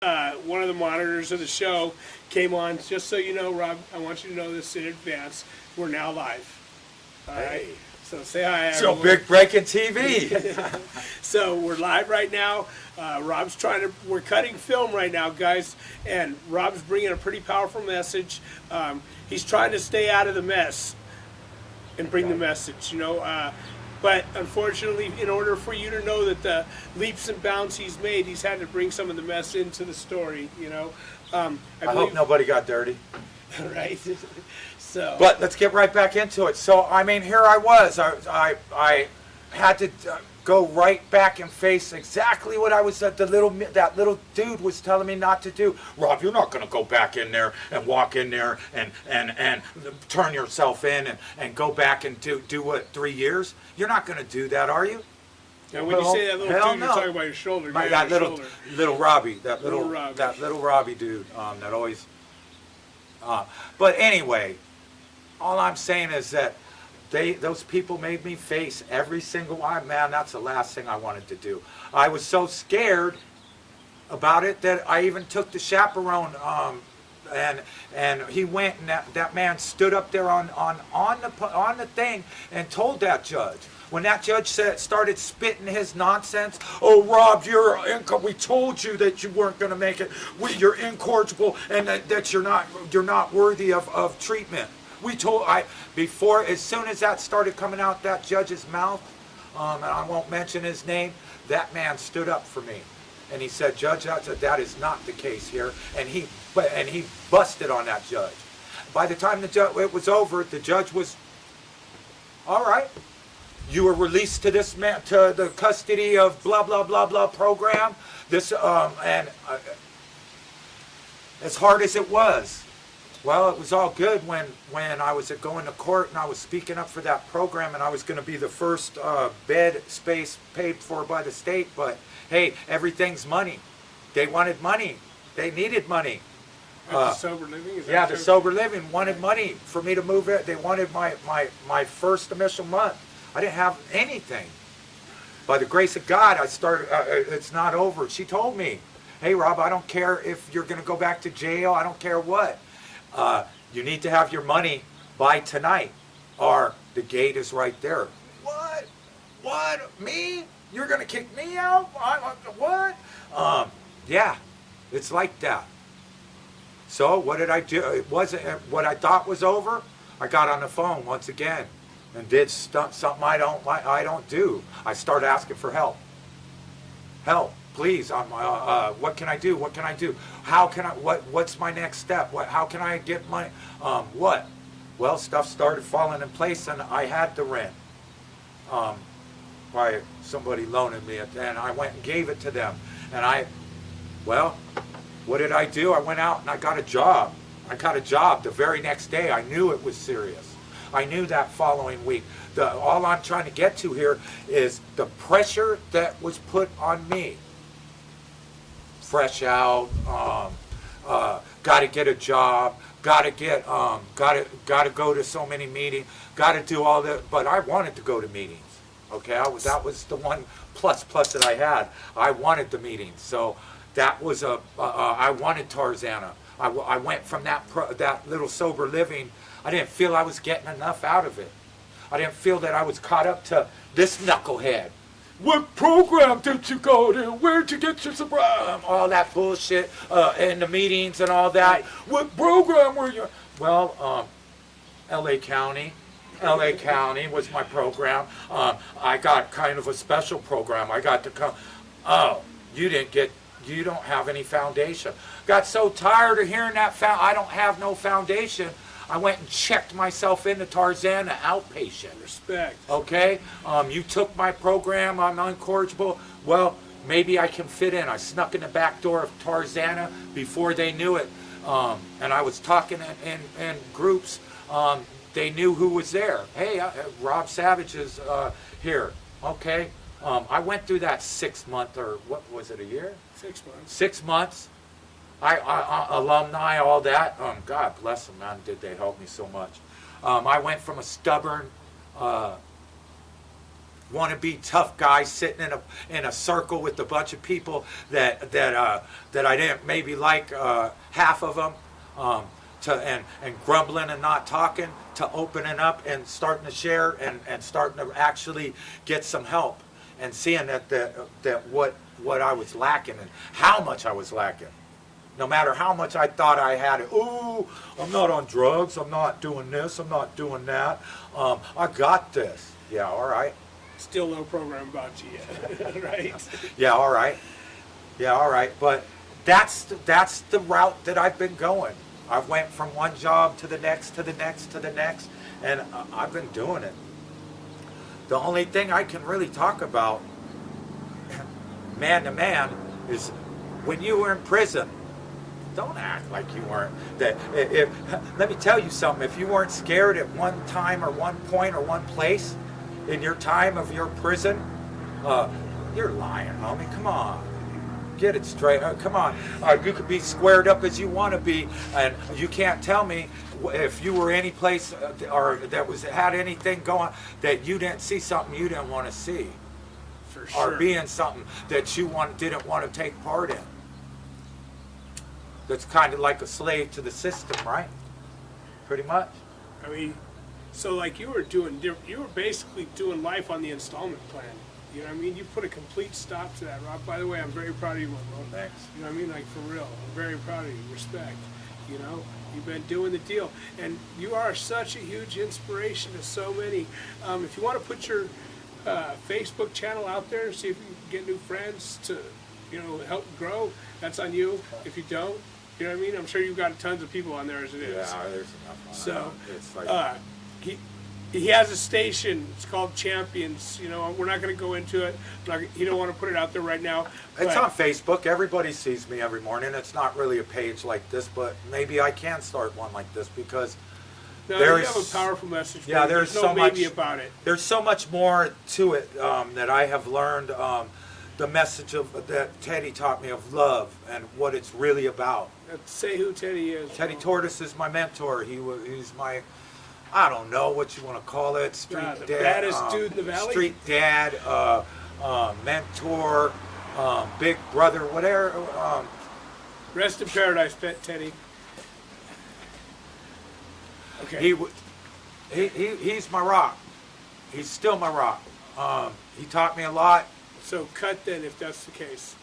One of the monitors of the show came on. Just so you know, Rob, I want you to know this in advance. We're now live. All right. So say hi, everyone. So big breaking TV. So we're live right now. We're cutting film right now, guys, and Rob's bringing a pretty powerful message. He's trying to stay out of the mess and bring the message, but unfortunately, in order for you to know that the leaps and bounds he's made, he's had to bring some of the mess into the story, I hope nobody got dirty. Right. So. But let's get right back into it. So, I mean, here I was. I had to go right back and face exactly what I was that little dude was telling me not to do. Rob, you're not going to go back in there and walk in there and turn yourself in and go back and do what, 3 years? You're not going to do that, are you? Now, when you say that little dude, no. you're talking about your shoulder. That little Robbie, that little Robbie dude, that always. But anyway, all I'm saying is that those people made me face every single one. Man, that's the last thing I wanted to do. I was so scared about it that I even took the chaperone, and he went, and that man stood up there on the thing and told that judge. When that judge started spitting his nonsense, oh, Rob, we told you that you weren't going to make it. You're incorrigible, and that you're not worthy of treatment. As soon as that started coming out that judge's mouth, and I won't mention his name, that man stood up for me, and he said, Judge, that is not the case here, and he busted on that judge. By the time it was over, the judge was, all right. You were released to this man, to the custody of blah blah blah blah program. This and as hard as it was, well, it was all good when I was going to court and I was speaking up for that program and I was going to be the first bed space paid for by the state. But hey, everything's money. They wanted money. They needed money. The sober living? The sober living wanted money for me to move it. They wanted my first initial month. I didn't have anything. By the grace of God, I started, it's not over. She told me, hey, Rob, I don't care if you're going to go back to jail. I don't care what. You need to have your money by tonight, or the gate is right there. What? What? Me? You're going to kick me out? What? Yeah, it's like that. So what did I do? It wasn't what I thought was over. I got on the phone once again and did something I don't do. I started asking for help. Help, please. What can I do? What can I do? How can I? What's my next step? How can I get money? What? Well, stuff started falling in place, and I had the rent. By somebody loaning me it, and I went and gave it to them. And what did I do? I went out and I got a job. I got a job the very next day. I knew it was serious. I knew that following week. All I'm trying to get to here is the pressure that was put on me. Fresh out, got to get a job, got to go to so many meetings, got to do all that. But I wanted to go to meetings. Okay, that was the one plus that I had. I wanted the meetings, so that was I wanted Tarzana. I went from that little sober living. I didn't feel I was getting enough out of it. I didn't feel that I was caught up to this knucklehead. What program did you go to? Where'd you get your sobriety? All that bullshit in the meetings and all that. What program were you? Well, L.A. County. L.A. County was my program. I got kind of a special program. I got to come. Oh, you don't have any foundation. Got so tired of hearing that I don't have no foundation. I went and checked myself into Tarzana outpatient. Respect. Okay? You took my program, I'm incorrigible. Well, maybe I can fit in. I snuck in the back door of Tarzana before they knew it. And I was talking in groups. They knew who was there. Hey, Rob Savage is here. Okay? I went through that 6 month, or what was it, a year? 6 months. 6 months. Alumni, all that. God bless them, man. Did they help me so much? I went from a stubborn want to be tough guy sitting in a circle with a bunch of people that I didn't maybe like half of them, and grumbling and not talking, to opening up and starting to share and starting to actually get some help, and seeing that what I was lacking and how much I was lacking. No matter how much I thought I had it, ooh, I'm not on drugs, I'm not doing this, I'm not doing that, I got this. Yeah, all right. Still no program about you yet, right? Yeah, all right. Yeah, all right. But that's the route that I've been going. I've went from one job to the next, to the next, to the next, and I've been doing it. The only thing I can really talk about, man to man, is when you were in prison. Don't act like you weren't. Let me tell you something. If you weren't scared at one time or one point or one place in your time of your prison, you're lying, homie. Come on, get it straight. Come on. You could be squared up as you want to be, and you can't tell me if you were any place or that had anything going that you didn't see something you didn't want to see, for sure, or being something that you didn't want to take part in. That's kind of like a slave to the system, right? Pretty much. I mean, so like you were basically doing life on the installment plan. You know what I mean? You put a complete stop to that, Rob. By the way, I'm very proud of you, my bro. Thanks. You know what I mean? Like, for real. I'm very proud of you. Respect. You know? You've been doing the deal. And you are such a huge inspiration to so many. If you want to put your Facebook channel out there, see if you can get new friends to, help grow, that's on you. If you don't, you know what I mean? I'm sure you've got tons of people on there as it is. Yeah, there's enough on So, it's like, he has a station. It's called Champions. We're not going to go into it. He don't want to put it out there right now. it's on Facebook. Everybody sees me every morning. It's not really a page like this, but maybe I can start one like this because No, there's, you have a powerful message. Yeah, there's so much about it. There's so much more to it that I have learned. The message that Teddy taught me of love and what it's really about. Say who Teddy is. Teddy Tortoise is my mentor. He's my, I don't know what you want to call it, street the dad, baddest dude in the valley. street dad, mentor, big brother, whatever. Rest in paradise, Teddy. Okay. He's my rock. He's still my rock. He taught me a lot. So cut then, if that's the case.